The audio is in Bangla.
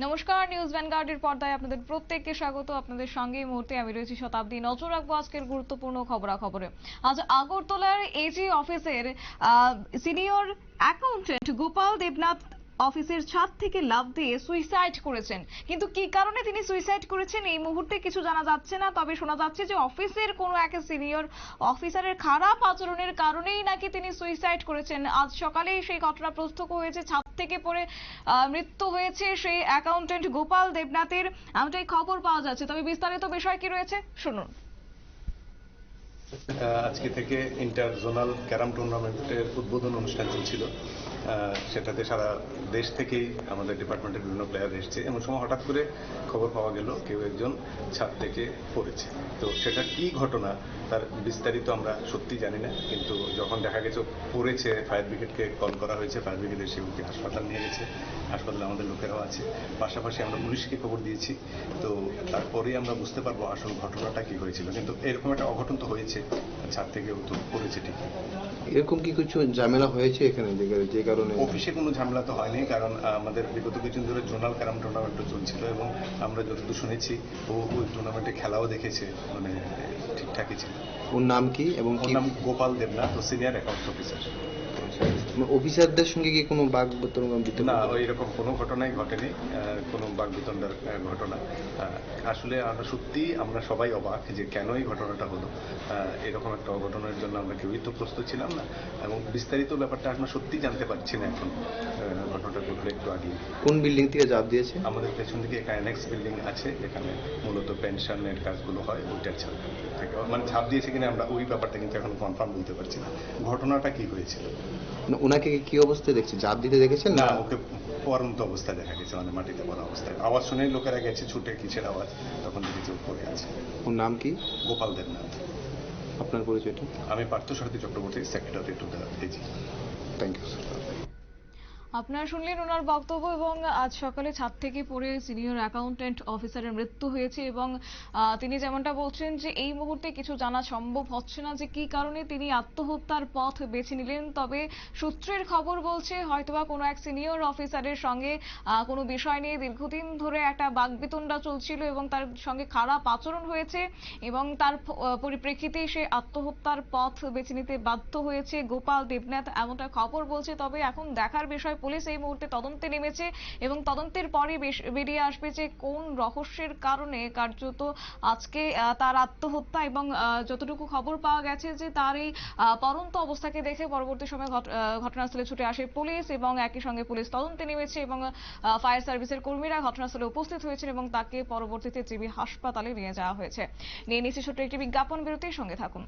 নমস্কার, নিউজ ভ্যানগার্ডের পর্দায় আপনাদের প্রত্যেককে স্বাগত। আপনাদের সঙ্গে এই মুহূর্তে আমি রয়েছি শতাব্দী। নজর রাখবো আজকের গুরুত্বপূর্ণ খবরাখবরে। আজ আগরতলার এজি অফিসের সিনিয়র অ্যাকাউন্টেন্ট গোপাল দেবনাথ অফিসের ছাদ থেকে লাফ দিয়ে সুইসাইড করেছেন। কিন্তু কি কারণে তিনি সুইসাইড করেছেন এই মুহূর্তে কিছু জানা যাচ্ছে না। তবে শোনা যাচ্ছে যে অফিসের কোনো এক সিনিয়র অফিসারের খারাপ আচরণের কারণেই নাকি তিনি সুইসাইড করেছেন। আজ সকালেই সেই ঘটনা প্রত্যক্ষ হয়েছে, ছাদ থেকে পড়ে মৃত্যু হয়েছে সেই অ্যাকাউন্টেন্ট গোপাল দেবনাথের, এমনটাই খবর পাওয়া যাচ্ছে। তবে বিস্তারিত বিষয় কি রয়েছে শুনুন। আজকে থেকে ইন্টার জোনাল ক্যারাম টুর্নামেন্টের উদ্বোধন অনুষ্ঠান চলছিল। সেটাতে সারা দেশ থেকেই আমাদের ডিপার্টমেন্টের বিভিন্ন প্লেয়ার এসেছে। এমন সময় হঠাৎ করে খবর পাওয়া গেল কেউ একজন ছাদ থেকে পড়েছে। তো সেটা কি ঘটনা তার বিস্তারিত আমরা সত্যি জানি না, কিন্তু যখন দেখা গেছে পড়েছে ফায়ার ব্রিগেডকে কল করা হয়েছে, ফায়ার ব্রিগেড এসে ওকে হাসপাতাল নিয়ে গেছে। হাসপাতালে আমাদের লোকেরাও আছে, পাশাপাশি আমরা পুলিশকে খবর দিয়েছি। তো তারপরেই আমরা বুঝতে পারবো আসল ঘটনাটা কি হয়েছিল। কিন্তু এরকম একটা অঘটন তো হয়েছে, ছাদ থেকে তো পড়েছে ঠিকই। এরকম কি কিছু ঝামেলা হয়েছে এখানে যে কারণে? অফিসে কোনো ঝামেলা তো হয়নি, কারণ আমাদের বিগত কিছুদিন ধরে জোনাল ক্যারাম টুর্নামেন্টও চলছিল এবং আমরা যতদূর শুনেছি ওই টুর্নামেন্টে খেলাও দেখেছে, মানে ঠিকঠাকই ছিল। ওর নাম কি এবং ওর নাম গোপাল দেবনাথ, ও সিনিয়র অ্যাকাউন্টস অফিসার। অফিসারদের সঙ্গে কি কোনো বাঘ না, এরকম কোনো ঘটনাই ঘটেনি, কোনো বাকবিতণ্ডার ঘটনা। আসলে আমরা সবাই অবাক যে কেন এই ঘটনাটা হলো। এরকম একটা অঘটনের জন্য আমরা কেউই তো প্রস্তুত ছিলাম না, এবং বিস্তারিত ব্যাপারটা আমরা সত্যি জানতে পারছি না এখন। ঘটনাটা ঘটলো একটু আগে। কোন বিল্ডিং থেকে ঝাঁপ দিয়েছে? আমাদের পেছন দিকে একটা অ্যানেক্স বিল্ডিং আছে, যেখানে মূলত পেনশনের কাজগুলো হয়, ওইটার ছাদ থেকে মানে ঝাঁপ দিয়েছে কিনা আমরা ওই ব্যাপারটা কিন্তু এখন কনফার্ম বলতে পারছি না। ঘটনাটা কি হয়েছিল? ওনাকে কি অবস্থায় দেখছে? ঝাঁপ দিতে দেখেছেন? না, ওকে পরন্ত অবস্থায় দেখা গেছে, মানে মাটিতে পড়া অবস্থায়। আওয়াজ শুনেই লোকেরা গেছে ছুটে, কিসের আওয়াজ, তখন দেখেছি ও পড়ে আছে। ওর নাম কি? গোপাল দেবনাথ। আপনার পরিচয়টা? আমি Parthasarathi Chakraborty, secretary to the AG. Thank you sir. আপনারা শুনলেন ওনার বক্তব্য। এবং আজ সকালে ছাদ থেকে পড়ে সিনিয়র অ্যাকাউন্টেন্ট অফিসারের মৃত্যু হয়েছে এবং তিনি যেমনটা বলছেন যে এই মুহূর্তে কিছু জানা সম্ভব হচ্ছে না যে কি কারণে তিনি আত্মহত্যার পথ বেছে নিলেন। তবে সূত্রের খবর বলছে হয়তোবা কোনো এক সিনিয়র অফিসারের সঙ্গে কোনো বিষয় নিয়ে দীর্ঘদিন ধরে একটা বাকবিতণ্ডা চলছিল এবং তার সঙ্গে খারাপ আচরণ হয়েছে এবং তার পরিপ্রেক্ষিতেই সে আত্মহত্যার পথ বেছে নিতে বাধ্য হয়েছে গোপাল দেবনাথ, এমনটা খবর বলছে। তবে এখন দেখার বিষয়, পুলিশ এই মুহূর্তে তদন্তে নেমেছে এবং তদন্তের পরে বেরিয়ে আসবে যে কোন রহস্যের কারণে কার্যত আজকে তার আত্মহত্যা। এবং যতটুকু খবর পাওয়া গেছে যে তার এই পরন্ত অবস্থাকে দেখে পরবর্তী সময় ঘটনাস্থলে ছুটে আসে পুলিশ এবং একই সঙ্গে পুলিশ তদন্তে নেমেছে এবং ফায়ার সার্ভিসের কর্মীরা ঘটনাস্থলে উপস্থিত হয়েছেন এবং তাকে পরবর্তীতে জিবি হাসপাতালে নিয়ে যাওয়া হয়েছে। নিয়ে নিচ্ছে ছোট্ট একটি বিজ্ঞাপন বিরতির সঙ্গে থাকুন।